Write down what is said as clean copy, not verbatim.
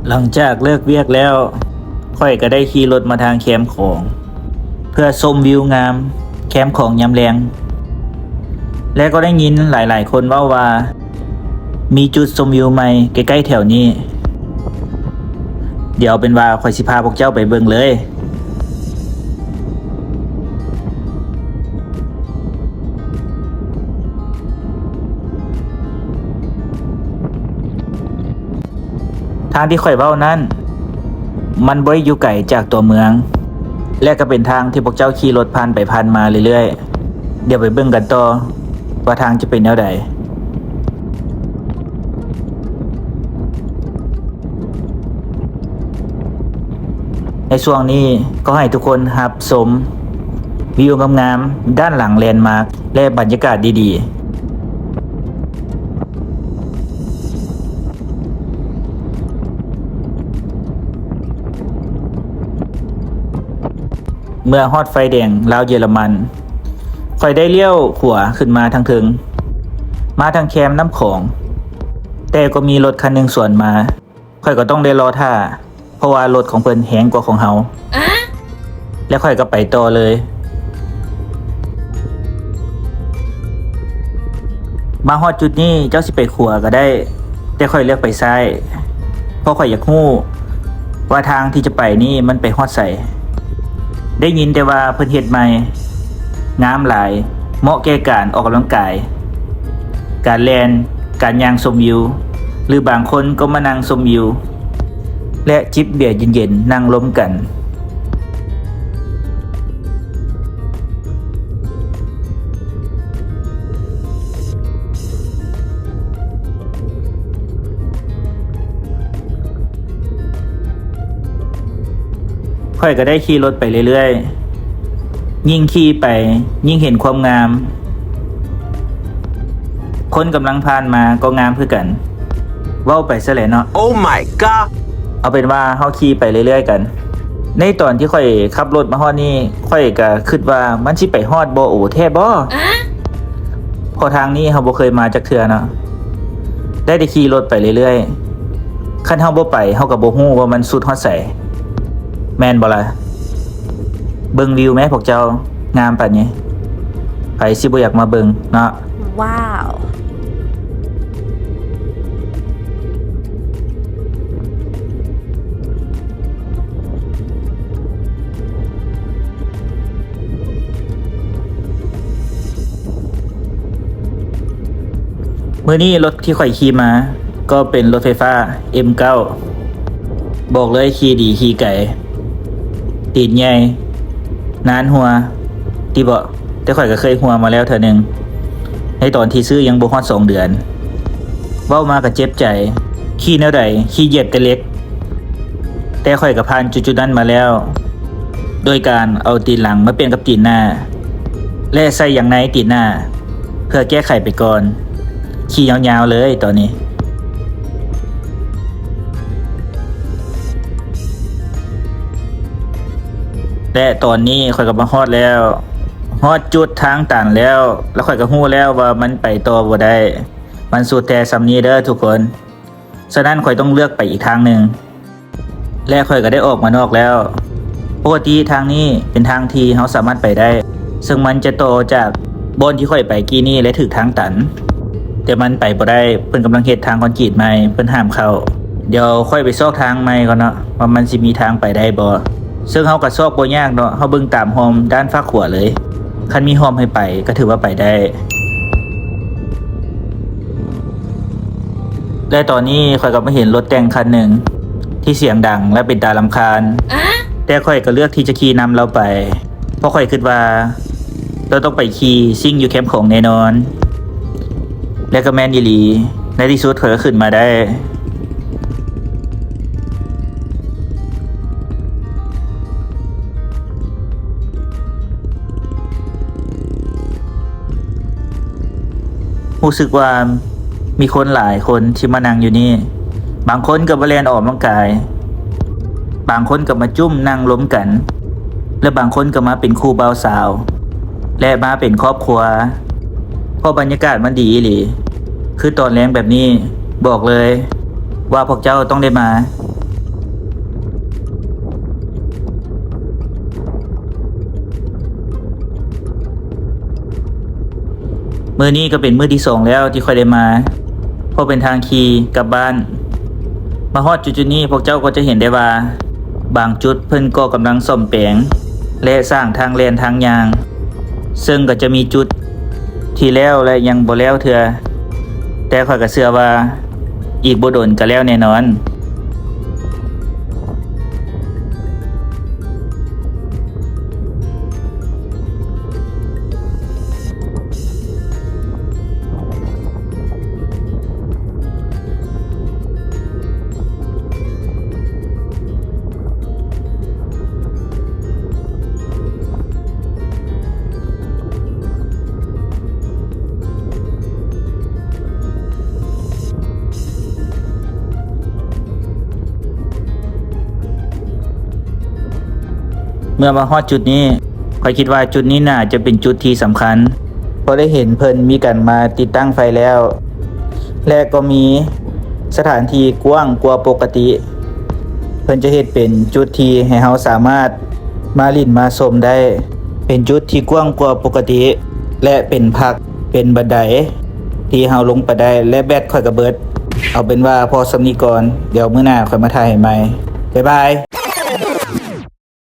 หลังจากเลิกเวียกแล้วค่อยก็ได้ขี่รถมาทางแคมป์ของเพื่อชมวิวงามแคมป์ของยามแลงและก็ได้ยินหลายๆคนว่ามีจุดชมวิวใหม่ใกล้ๆแถวนี้เดี๋ยวเป็นว่าค่อยสิพาพวกเจ้าไปเบิ่งเลยทางที่ค่อยเว้านั้นมันบ่ได้อยู่ไกลจากตัวเมืองและก็เป็นทางที่พวกเจ้าขี่รถผ่านไปผ่านมาเรื่อยๆเดี๋ยวไปเบิ่งกันต่อว่าทางจะเป็นแนวใดในช่วงนี้ก็ให้ทุกคนรับชมวิวงามๆด้านหลังแลนด์มาร์คและบรรยากาศดีๆเมื่อฮอดไฟแดงลาวเยอรมันค่อยได้เลี้ยวขวาขึ้นมาทางถึงมาทางแคมป์น้ำของแต่ก็มีรถคันหนึ่งสวนมาค่อยก็ต้องได้รอท่าเพราะว่ารถของเพิ่นแฮงกว่าของเฮาแล้วค่อยก็ไปต่อเลยมาฮอดจุดนี้เจ้าสิไปขวาก็ได้แต่ค่อยเลือกไปซ้ายเพราะค่อยอยากฮู้ว่าทางที่จะไปนี่มันไปฮอดไสได้ยินแต่ว่าเพิ่นเฮ็ดใหม่งามหลายเหมาะแก่การออกกำลังกายการแล่นการย่างชมวิวหรือบางคนก็มานั่งชมวิวและจิบเบียร์เย็นๆนั่งล้มกันค่อยก็ได้ขี่รถไปเรื่อยๆยิ่งขี่ไปยิ่งเห็นความงามคนกำลังผ่านมาก็งามคือกันเว้าไปซะแหละเนาะ Oh my god เอาเป็นว่าเฮาขี่ไปเรื่อยๆกันในตอนที่ค่อยขับรถมาฮอดนี่ค่อยก็คิดว่ามันสิไปฮอดบ่โอ้แท้บ่พอทางนี้เฮาบ่เคยมาจักเทื่อเนาะได้ขี่รถไปเรื่อยๆคันเฮาบ่ไปเฮาก็บ่ฮู้ว่ามันสุดฮอดไสแม่นบ่ล่ะเบิ่งวิวแม่พวกเจ้างามปานนี้ไผสิบ่อยากมาเบิ่งเนาะว้าวมื้อนี้รถที่ข่อยขี่มาก็เป็นรถไฟฟ้า M9 บอกเลยขี่ดีขี่ไกลตีนใหญ่นานหัวที่บ่แต่ข่อยก็เคยหัวมาแล้วเทื่อนึงในตอนที่ซื้อยังบ่ฮอด2 เดือนเว้ามาก็เจ็บใจขี่แนวใดขี่เหยียบแต่เล็กแต่ข่อยก็ผ่านจุดๆนั้นมาแล้วโดยการเอาตีนหลังมาเปลี่ยนกับตีนหน้าและใส่อย่างในตีนหน้าเพื่อแก้ไขไปก่อนขี่ยาวๆเลยตอนนี้และตอนนี้ข่อยก็มาฮอดแล้วฮอดจุดทางตันแล้วข่อยก็ฮู้แล้วว่ามันไปต่อบ่ได้มันสุดแต่ซำนี้เด้อทุกคนฉะนั้นข่อยต้องเลือกไปอีกทางหนึ่งและข่อยก็ได้ออกมานอกแล้วปกติทางนี้เป็นทางที่เฮาสามารถไปได้ซึ่งมันจะต่อจากบอนที่ข่อยไปกี้นี้และถึงทางตันแต่มันไปบ่ได้เพิ่นกำลังเฮ็ดทางคอนกรีตใหม่เพิ่นห้ามเข้าเดี๋ยวค่อยไปซอกทางใหม่ก่อนเนาะว่ามันสิมีทางไปได้บ่ซึ่งเฮาก็ซอกบ่ยากเนาะเฮาเบิ่งตามโฮมด้านฝั่งขวาเลยคันมีโฮมให้ไปก็ถือว่าไปได้และตอนนี้ค่อยก็มาเห็นรถแต่งคันหนึ่งที่เสียงดังและเป็นตารำคาญแต่ค่อยก็เลือกที่จะขี่นำเราไปเพราะค่อยคิดว่าเราต้องไปขี่ซิ่งอยู่แคมป์ของแน่นอนและก็แม่นอีหลีในที่สุดค่อยก็ขึ้นมาได้รู้สึกว่ามีคนหลายคนที่มานั่งอยู่นี่บางคนก็มาเล่นออกกำลังกายบางคนก็มาจุ่มนั่งล้มกันและบางคนก็มาเป็นคู่บ่าวสาวและมาเป็นครอบครัวเพราะบรรยากาศมันดีอีหลีคือตอนแรงแบบนี้บอกเลยว่าพวกเจ้าต้องได้มา มื้อนี้ก็เป็นมื้อที่2แล้วที่ค่อยได้มาเพราะเป็นทางขี่กลับบ้านมาฮอดจุดๆนี้พวกเจ้าก็จะเห็นได้ว่าบางจุดเพิ่นก็กำลังซ่อมแปลงและสร้างทางแล่นทางยาง ซึ่งก็จะมีจุดที่แล้วและยังบ่แล้วเทื่อแต่ข้อยก็เชื่อว่าอีกบ่โดนก็แล้วแน่นอนเมื่อมาฮอดจุดนี้ข้อยคิดว่าจุดนี้น่าจะเป็นจุดที่สำคัญเพราะได้เห็นเพิ่นมีการมาติดตั้งไฟแล้ว และก็มีสถานที่กว้างกว่าปกติ เพิ่นจะเฮ็ดเป็นจุดที่ให้เราสามารถมาลิ้นมาชมได้ เป็นจุดที่กว้างกว่าปกติ และเป็นพักเป็นบันไดที่เราลงไปได้และแบตค่อยก็เบิด เอาเป็นว่าพอสำนี้ก่อนเดี๋ยวมื้อหน้าค่อยมาถ่ายให้ใหม่บ๊ายบาย